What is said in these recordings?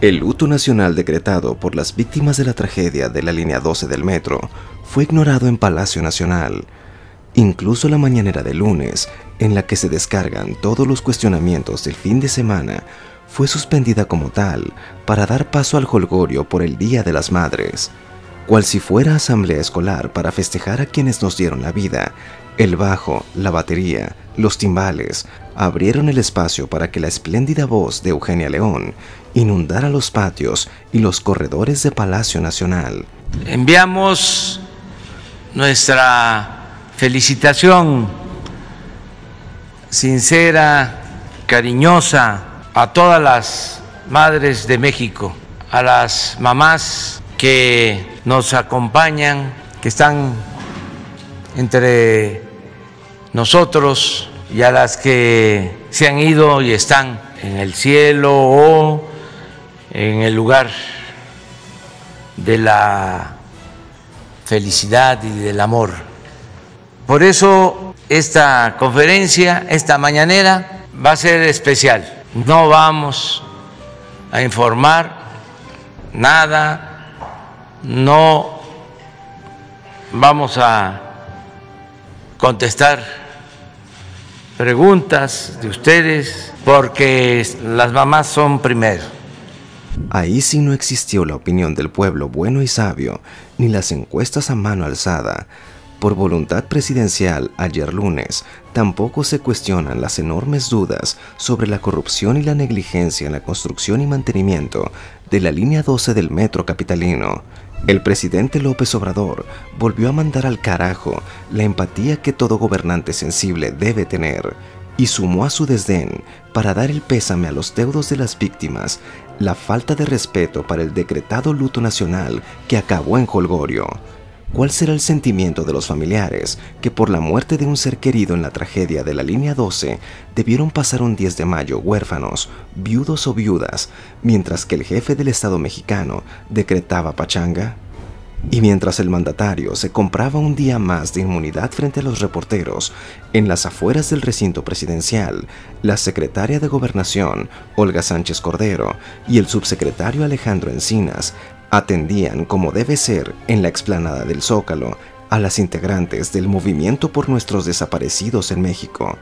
El luto nacional decretado por las víctimas de la tragedia de la línea 12 del metro fue ignorado en Palacio Nacional. Incluso la mañanera de lunes, en la que se descargan todos los cuestionamientos del fin de semana, fue suspendida como tal para dar paso al jolgorio por el Día de las Madres. Cual si fuera asamblea escolar para festejar a quienes nos dieron la vida, el bajo, la batería, los timbales abrieron el espacio para que la espléndida voz de Eugenia León inundara los patios y los corredores de Palacio Nacional. Enviamos nuestra felicitación sincera, cariñosa a todas las madres de México, a las mamás que nos acompañan, que están entre nosotros, y a las que se han ido y están en el cielo o en el lugar de la felicidad y del amor. Por eso esta conferencia, esta mañanera, va a ser especial. No vamos a informar nada, no vamos a contestar preguntas de ustedes, porque las mamás son primero. Ahí sí no existió la opinión del pueblo bueno y sabio, ni las encuestas a mano alzada. Por voluntad presidencial, ayer lunes, tampoco se cuestionan las enormes dudas sobre la corrupción y la negligencia en la construcción y mantenimiento de la línea 12 del metro capitalino. El presidente López Obrador volvió a mandar al carajo la empatía que todo gobernante sensible debe tener, y sumó a su desdén para dar el pésame a los deudos de las víctimas la falta de respeto para el decretado luto nacional que acabó en jolgorio. ¿Cuál será el sentimiento de los familiares que por la muerte de un ser querido en la tragedia de la línea 12 debieron pasar un 10 de mayo huérfanos, viudos o viudas, mientras que el jefe del Estado mexicano decretaba pachanga? Y mientras el mandatario se compraba un día más de inmunidad frente a los reporteros, en las afueras del recinto presidencial, la secretaria de Gobernación, Olga Sánchez Cordero, y el subsecretario Alejandro Encinas atendían, como debe ser, en la explanada del Zócalo, a las integrantes del Movimiento por Nuestros Desaparecidos en México.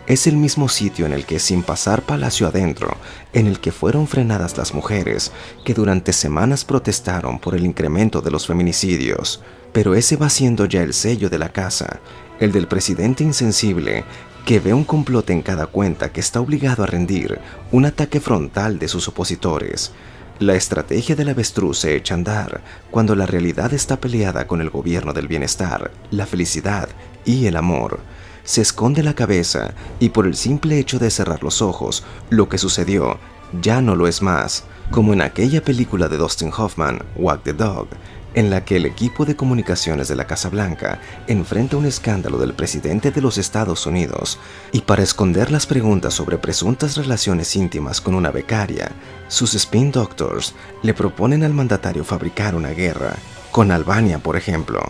Es el mismo sitio en el que, sin pasar Palacio adentro, en el que fueron frenadas las mujeres que durante semanas protestaron por el incremento de los feminicidios. Pero ese va siendo ya el sello de la casa, el del presidente insensible que ve un complot en cada cuenta que está obligado a rendir un ataque frontal de sus opositores. La estrategia del avestruz se echa a andar cuando la realidad está peleada con el gobierno del bienestar, la felicidad y el amor. Se esconde la cabeza y por el simple hecho de cerrar los ojos, lo que sucedió ya no lo es más, como en aquella película de Dustin Hoffman, Walk the Dog, en la que el equipo de comunicaciones de la Casa Blanca enfrenta un escándalo del presidente de los Estados Unidos, y para esconder las preguntas sobre presuntas relaciones íntimas con una becaria, sus spin doctors le proponen al mandatario fabricar una guerra, con Albania por ejemplo.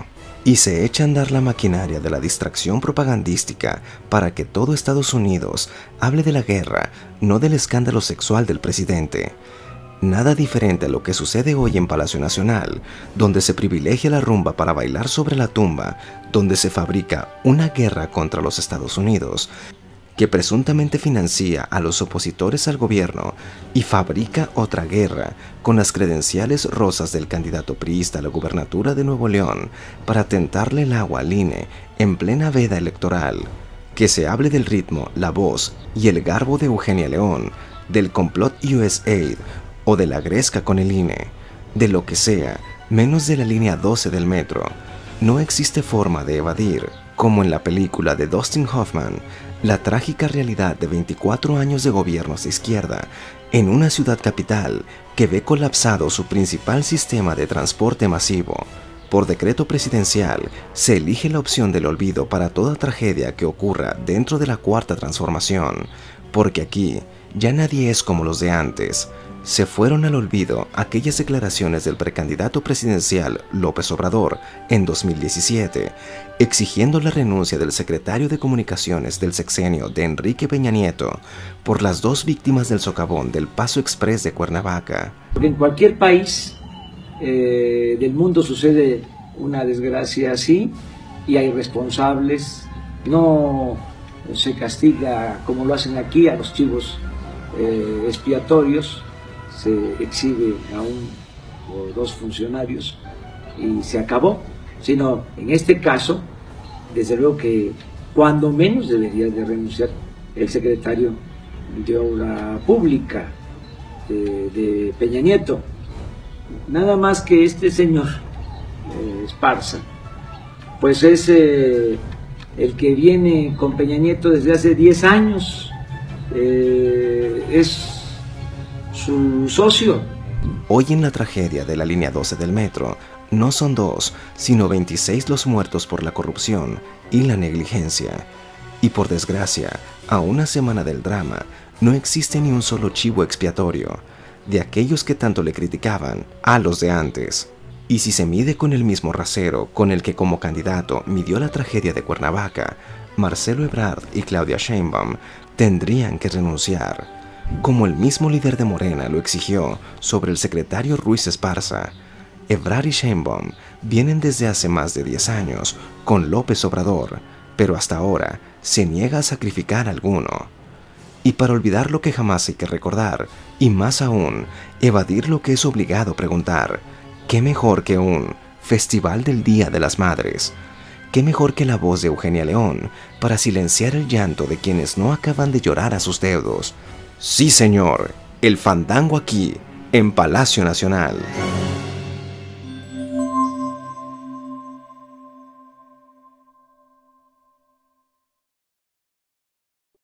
Y se echa a andar la maquinaria de la distracción propagandística para que todo Estados Unidos hable de la guerra, no del escándalo sexual del presidente. Nada diferente a lo que sucede hoy en Palacio Nacional, donde se privilegia la rumba para bailar sobre la tumba, donde se fabrica una guerra contra los Estados Unidos, que presuntamente financia a los opositores al gobierno y fabrica otra guerra con las credenciales rosas del candidato priista a la gubernatura de Nuevo León para tentarle el agua al INE en plena veda electoral. Que se hable del ritmo, la voz y el garbo de Eugenia León, del complot USAID o de la gresca con el INE, de lo que sea, menos de la línea 12 del metro. No existe forma de evadir, como en la película de Dustin Hoffman, la trágica realidad de 24 años de gobiernos de izquierda en una ciudad capital que ve colapsado su principal sistema de transporte masivo. Por decreto presidencial, se elige la opción del olvido para toda tragedia que ocurra dentro de la Cuarta Transformación, porque aquí ya nadie es como los de antes. Se fueron al olvido aquellas declaraciones del precandidato presidencial López Obrador en 2017, exigiendo la renuncia del secretario de Comunicaciones del sexenio de Enrique Peña Nieto por las 2 víctimas del socavón del Paso Express de Cuernavaca. Porque en cualquier país del mundo sucede una desgracia así y hay responsables, no se castiga como lo hacen aquí a los chivos expiatorios, se exhibe a 1 o 2 funcionarios y se acabó, sino en este caso, desde luego que cuando menos debería de renunciar el secretario de Obra Pública de Peña Nieto. Nada más que este señor Esparza, pues es el que viene con Peña Nieto desde hace 10 años, es su socio. Hoy en la tragedia de la línea 12 del metro, no son 2, sino 26 los muertos por la corrupción y la negligencia. Y por desgracia, a una semana del drama, no existe ni un solo chivo expiatorio de aquellos que tanto le criticaban a los de antes. Y si se mide con el mismo rasero con el que como candidato midió la tragedia de Cuernavaca, Marcelo Ebrard y Claudia Sheinbaum tendrían que renunciar, como el mismo líder de Morena lo exigió sobre el secretario Ruiz Esparza. Ebrard y Sheinbaum vienen desde hace más de 10 años con López Obrador, pero hasta ahora se niega a sacrificar a alguno. Y para olvidar lo que jamás hay que recordar, y más aún, evadir lo que es obligado preguntar, ¿qué mejor que un Festival del Día de las Madres? ¿Qué mejor que la voz de Eugenia León para silenciar el llanto de quienes no acaban de llorar a sus deudos? Sí, señor, el fandango aquí, en Palacio Nacional.